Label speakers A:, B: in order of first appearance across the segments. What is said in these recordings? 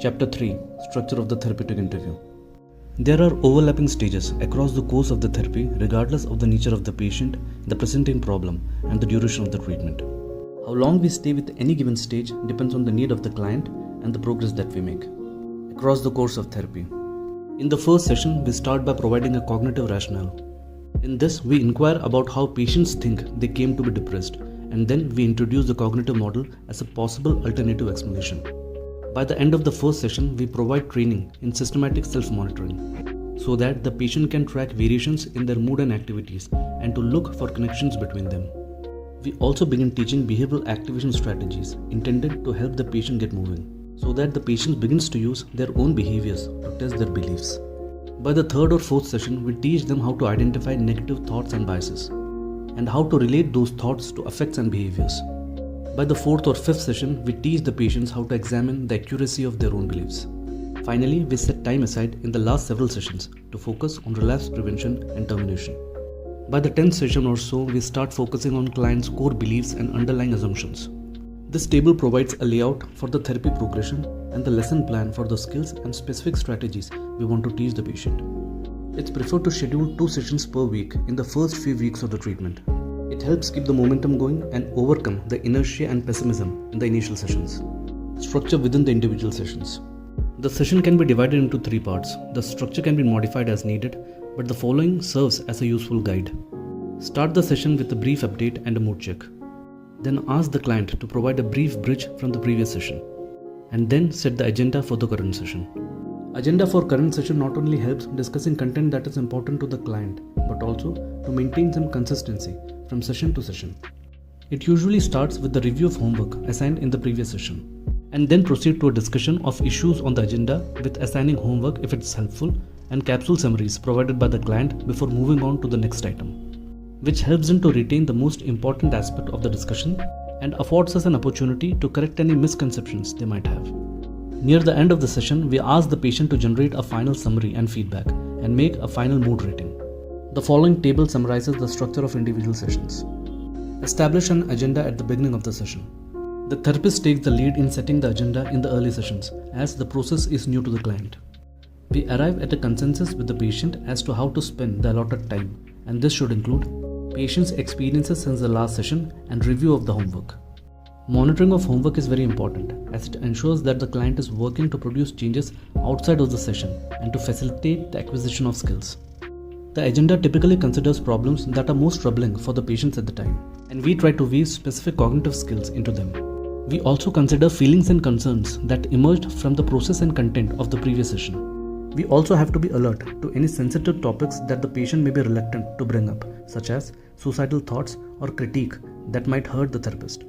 A: Chapter 3 Structure of the Therapeutic Interview. There are overlapping stages across the course of the therapy regardless of the nature of the patient, the presenting problem, and the duration of the treatment. How long we stay with any given stage depends on the need of the client and the progress that we make across the course of therapy. In the first session, we start by providing a cognitive rationale. In this, we inquire about how patients think they came to be depressed, and then we introduce the cognitive model as a possible alternative explanation. By the end of the first session, we provide training in systematic self-monitoring so that the patient can track variations in their mood and activities and to look for connections between them. We also begin teaching behavioral activation strategies intended to help the patient get moving so that the patient begins to use their own behaviors to test their beliefs. By the third or fourth session, we teach them how to identify negative thoughts and biases and how to relate those thoughts to affects and behaviors. By the fourth or fifth session, we teach the patients how to examine the accuracy of their own beliefs. Finally, we set time aside in the last several sessions to focus on relapse prevention and termination. By the 10th session or so, we start focusing on clients' core beliefs and underlying assumptions. This table provides a layout for the therapy progression and the lesson plan for the skills and specific strategies we want to teach the patient. It's preferred to schedule 2 sessions per week in the first few weeks of the treatment. It helps keep the momentum going and overcome the inertia and pessimism in the initial sessions. Structure within the individual sessions. The session can be divided into 3 parts. The structure can be modified as needed, but the following serves as a useful guide. Start the session with a brief update and a mood check. Then ask the client to provide a brief bridge from the previous session, and then set the agenda for the current session. Agenda for current session not only helps discussing content that is important to the client, but also to maintain some consistency from session to session. It usually starts with the review of homework assigned in the previous session, and then proceed to a discussion of issues on the agenda with assigning homework if it's helpful, and capsule summaries provided by the client before moving on to the next item, which helps them to retain the most important aspect of the discussion and affords us an opportunity to correct any misconceptions they might have. Near the end of the session, we ask the patient to generate a final summary and feedback and make a final mood rating. The following table summarizes the structure of individual sessions. Establish an agenda at the beginning of the session. The therapist takes the lead in setting the agenda in the early sessions, as the process is new to the client. We arrive at a consensus with the patient as to how to spend the allotted time, and this should include patient's experiences since the last session and review of the homework. Monitoring of homework is very important, as it ensures that the client is working to produce changes outside of the session and to facilitate the acquisition of skills. The agenda typically considers problems that are most troubling for the patients at the time, and we try to weave specific cognitive skills into them. We also consider feelings and concerns that emerged from the process and content of the previous session. We also have to be alert to any sensitive topics that the patient may be reluctant to bring up, such as suicidal thoughts or critique that might hurt the therapist.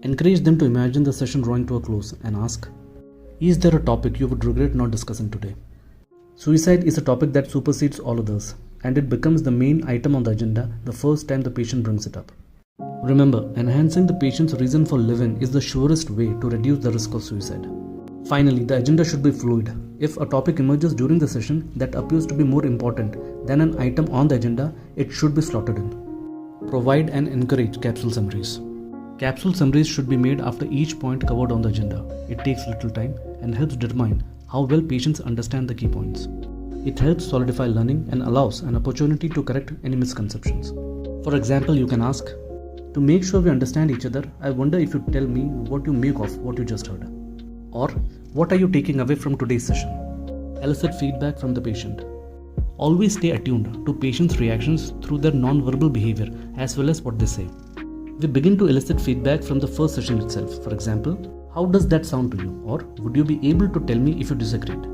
A: Encourage them to imagine the session drawing to a close and ask, is there a topic you would regret not discussing today? Suicide is a topic that supersedes all others, and it becomes the main item on the agenda the first time the patient brings it up. Remember, enhancing the patient's reason for living is the surest way to reduce the risk of suicide. Finally, the agenda should be fluid. If a topic emerges during the session that appears to be more important than an item on the agenda, it should be slotted in. Provide and encourage capsule summaries. Capsule summaries should be made after each point covered on the agenda. It takes little time and helps determine how well patients understand the key points. It helps solidify learning and allows an opportunity to correct any misconceptions. For example, you can ask, to make sure we understand each other, I wonder if you tell me what you make of what you just heard. Or, what are you taking away from today's session? Elicit feedback from the patient. Always stay attuned to patients' reactions through their non-verbal behavior as well as what they say. We begin to elicit feedback from the first session itself. For example, how does that sound to you? Or, would you be able to tell me if you disagreed?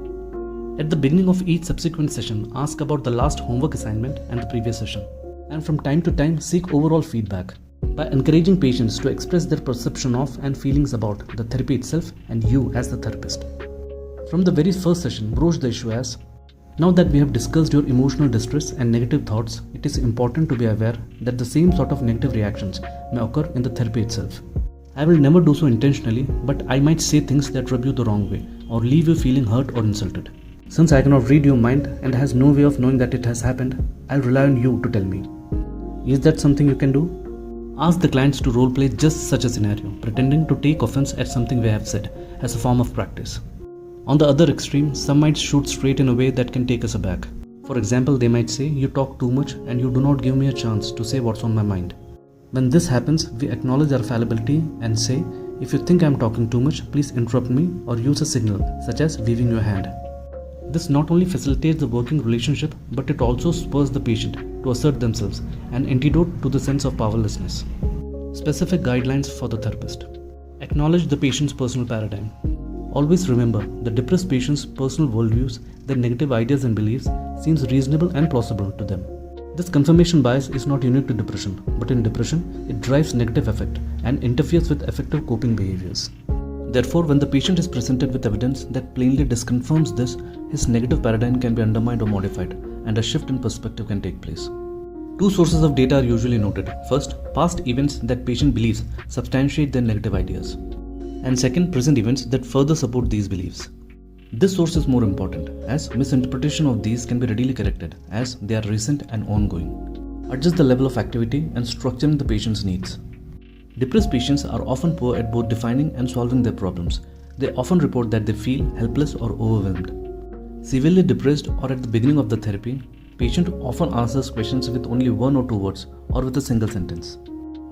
A: At the beginning of each subsequent session, ask about the last homework assignment and the previous session. And from time to time, seek overall feedback by encouraging patients to express their perception of and feelings about the therapy itself and you as the therapist. From the very first session, broach the issue as, now that we have discussed your emotional distress and negative thoughts, it is important to be aware that the same sort of negative reactions may occur in the therapy itself. I will never do so intentionally, but I might say things that rub you the wrong way or leave you feeling hurt or insulted. Since I cannot read your mind and has no way of knowing that it has happened, I'll rely on you to tell me. Is that something you can do? Ask the clients to role-play just such a scenario, pretending to take offense at something we have said as a form of practice. On the other extreme, some might shoot straight in a way that can take us aback. For example, they might say, "You talk too much and you do not give me a chance to say what's on my mind." When this happens, we acknowledge our fallibility and say, "If you think I'm talking too much, please interrupt me or use a signal such as waving your hand." This not only facilitates the working relationship, but it also spurs the patient to assert themselves, an antidote to the sense of powerlessness. Specific guidelines for the therapist. Acknowledge the patient's personal paradigm. Always remember, the depressed patient's personal worldviews, their negative ideas and beliefs, seems reasonable and plausible to them. This confirmation bias is not unique to depression, but in depression, it drives negative affect and interferes with effective coping behaviors. Therefore, when the patient is presented with evidence that plainly disconfirms this, his negative paradigm can be undermined or modified, and a shift in perspective can take place. Two sources of data are usually noted. First, past events that patient believes substantiate their negative ideas. And second, present events that further support these beliefs. This source is more important, as misinterpretation of these can be readily corrected, as they are recent and ongoing. Adjust the level of activity and structuring the patient's needs. Depressed patients are often poor at both defining and solving their problems. They often report that they feel helpless or overwhelmed. Severely depressed or at the beginning of the therapy, patient often answers questions with only one or two words or with a single sentence.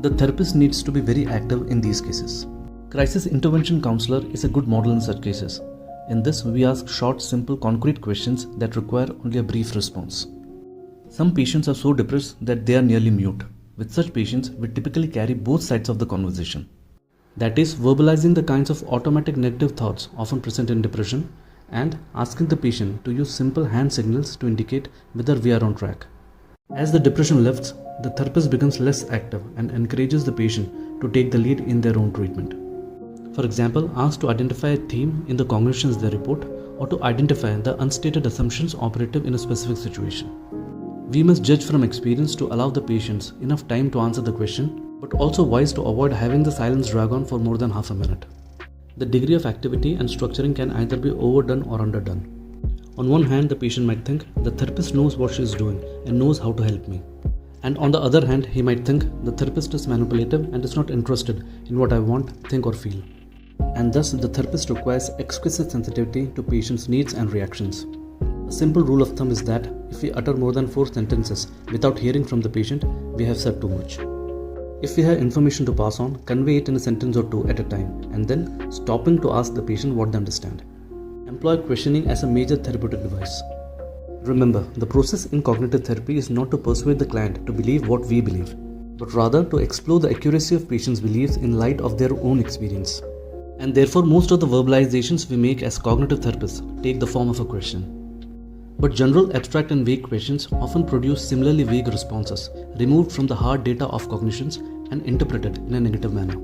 A: The therapist needs to be very active in these cases. Crisis intervention counselor is a good model in such cases. In this, we ask short, simple, concrete questions that require only a brief response. Some patients are so depressed that they are nearly mute. With such patients, we typically carry both sides of the conversation. That is, verbalizing the kinds of automatic negative thoughts often present in depression and asking the patient to use simple hand signals to indicate whether we are on track. As the depression lifts, the therapist becomes less active and encourages the patient to take the lead in their own treatment. For example, ask to identify a theme in the cognitions they report or to identify the unstated assumptions operative in a specific situation. We must judge from experience to allow the patients enough time to answer the question, but also wise to avoid having the silence drag on for more than half a minute. The degree of activity and structuring can either be overdone or underdone. On one hand, the patient might think the therapist knows what she is doing and knows how to help me. And on the other hand, he might think the therapist is manipulative and is not interested in what I want, think or feel. And thus, the therapist requires exquisite sensitivity to patients' needs and reactions. A simple rule of thumb is that if we utter more than 4 sentences without hearing from the patient, we have said too much. If we have information to pass on, convey it in a sentence or two at a time, and then stopping to ask the patient what they understand. Employ questioning as a major therapeutic device. Remember, the process in cognitive therapy is not to persuade the client to believe what we believe, but rather to explore the accuracy of patients' beliefs in light of their own experience. And therefore, most of the verbalizations we make as cognitive therapists take the form of a question. But general, abstract and vague questions often produce similarly vague responses, removed from the hard data of cognitions and interpreted in a negative manner.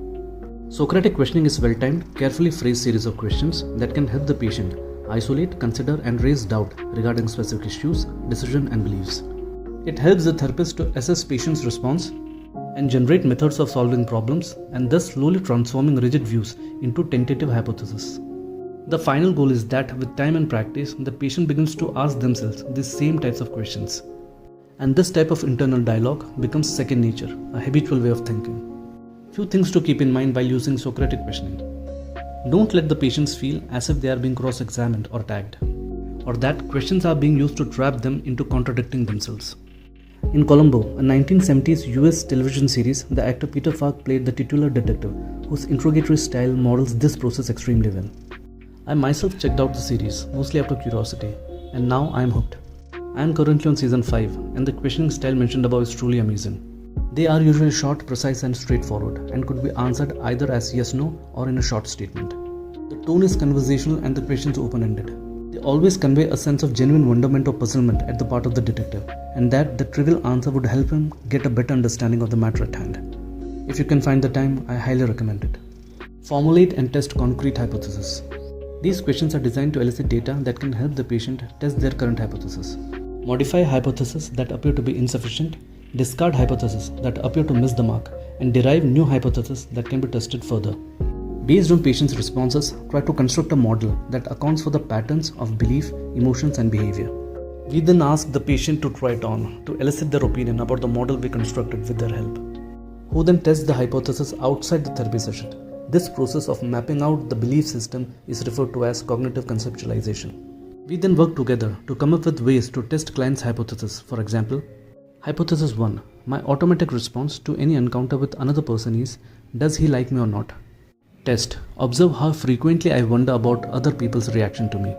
A: Socratic questioning is well-timed, carefully phrased series of questions that can help the patient isolate, consider and raise doubt regarding specific issues, decisions and beliefs. It helps the therapist to assess patient's response and generate methods of solving problems and thus slowly transforming rigid views into tentative hypotheses. The final goal is that with time and practice, the patient begins to ask themselves these same types of questions. And this type of internal dialogue becomes second nature, a habitual way of thinking. Few things to keep in mind while using Socratic questioning. Don't let the patients feel as if they are being cross-examined or tagged, or that questions are being used to trap them into contradicting themselves. In Columbo, a 1970s US television series, the actor Peter Falk played the titular detective, whose interrogatory style models this process extremely well. I myself checked out the series, mostly out of curiosity, and now I am hooked. I am currently on season 5, and the questioning style mentioned above is truly amazing. They are usually short, precise and straightforward, and could be answered either as yes-no or in a short statement. The tone is conversational and the questions open-ended. They always convey a sense of genuine wonderment or puzzlement at the part of the detective, and that the trivial answer would help him get a better understanding of the matter at hand. If you can find the time, I highly recommend it. Formulate and test concrete hypotheses. These questions are designed to elicit data that can help the patient test their current hypothesis. Modify hypotheses that appear to be insufficient, discard hypotheses that appear to miss the mark, and derive new hypotheses that can be tested further. Based on patients' responses, try to construct a model that accounts for the patterns of belief, emotions, and behavior. We then ask the patient to try it on to elicit their opinion about the model we constructed with their help. Who then tests the hypothesis outside the therapy session, This process of mapping out the belief system is referred to as cognitive conceptualization. We then work together to come up with ways to test clients' hypothesis. For example, Hypothesis 1. My automatic response to any encounter with another person is, does he like me or not? Test. Observe how frequently I wonder about other people's reaction to me.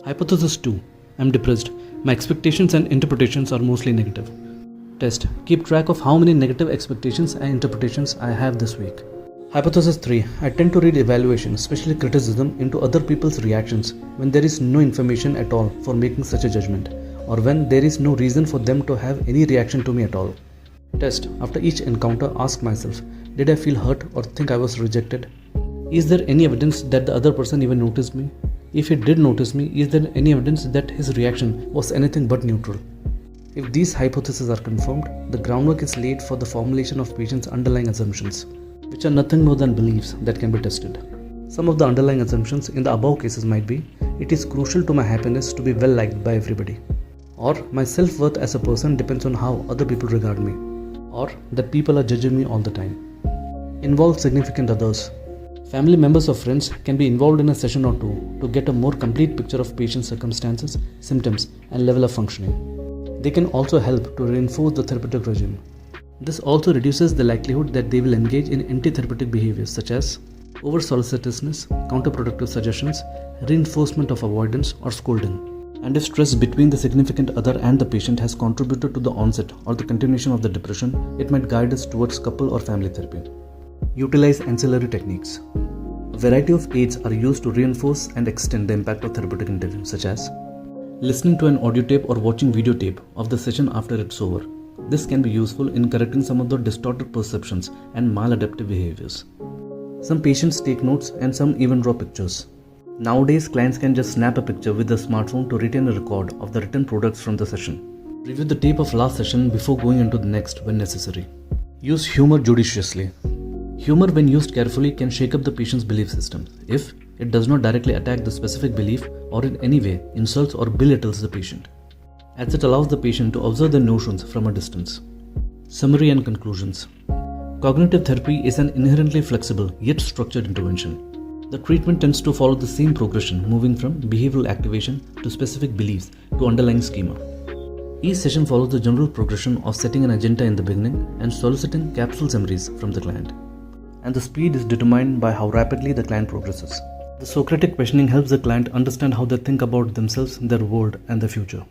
A: Hypothesis 2. I'm depressed. My expectations and interpretations are mostly negative. Test. Keep track of how many negative expectations and interpretations I have this week. Hypothesis 3. I tend to read evaluation, especially criticism, into other people's reactions when there is no information at all for making such a judgment, or when there is no reason for them to have any reaction to me at all. Test. After each encounter, ask myself, did I feel hurt or think I was rejected? Is there any evidence that the other person even noticed me? If he did notice me, is there any evidence that his reaction was anything but neutral? If these hypotheses are confirmed, the groundwork is laid for the formulation of patient's underlying assumptions, which are nothing more than beliefs that can be tested. Some of the underlying assumptions in the above cases might be, it is crucial to my happiness to be well liked by everybody, or my self-worth as a person depends on how other people regard me, or that people are judging me all the time. Involve significant others. Family members or friends can be involved in a session or two to get a more complete picture of patient's circumstances, symptoms, and level of functioning. They can also help to reinforce the therapeutic regime. This also reduces the likelihood that they will engage in anti-therapeutic behaviors such as over-solicitousness, counterproductive suggestions, reinforcement of avoidance, or scolding. And if stress between the significant other and the patient has contributed to the onset or the continuation of the depression, it might guide us towards couple or family therapy. Utilize ancillary techniques. A variety of aids are used to reinforce and extend the impact of therapeutic interview, such as listening to an audio tape or watching videotape of the session after it's over. This can be useful in correcting some of the distorted perceptions and maladaptive behaviors. Some patients take notes and some even draw pictures. Nowadays, clients can just snap a picture with their smartphone to retain a record of the written products from the session. Review the tape of last session before going into the next when necessary. Use humor judiciously. Humor, when used carefully, can shake up the patient's belief system if it does not directly attack the specific belief or in any way insults or belittles the patient, as it allows the patient to observe their notions from a distance. Summary and conclusions. Cognitive therapy is an inherently flexible yet structured intervention. The treatment tends to follow the same progression, moving from behavioral activation to specific beliefs to underlying schema. Each session follows the general progression of setting an agenda in the beginning and soliciting capsule summaries from the client. And the speed is determined by how rapidly the client progresses. The Socratic questioning helps the client understand how they think about themselves, their world, and their future.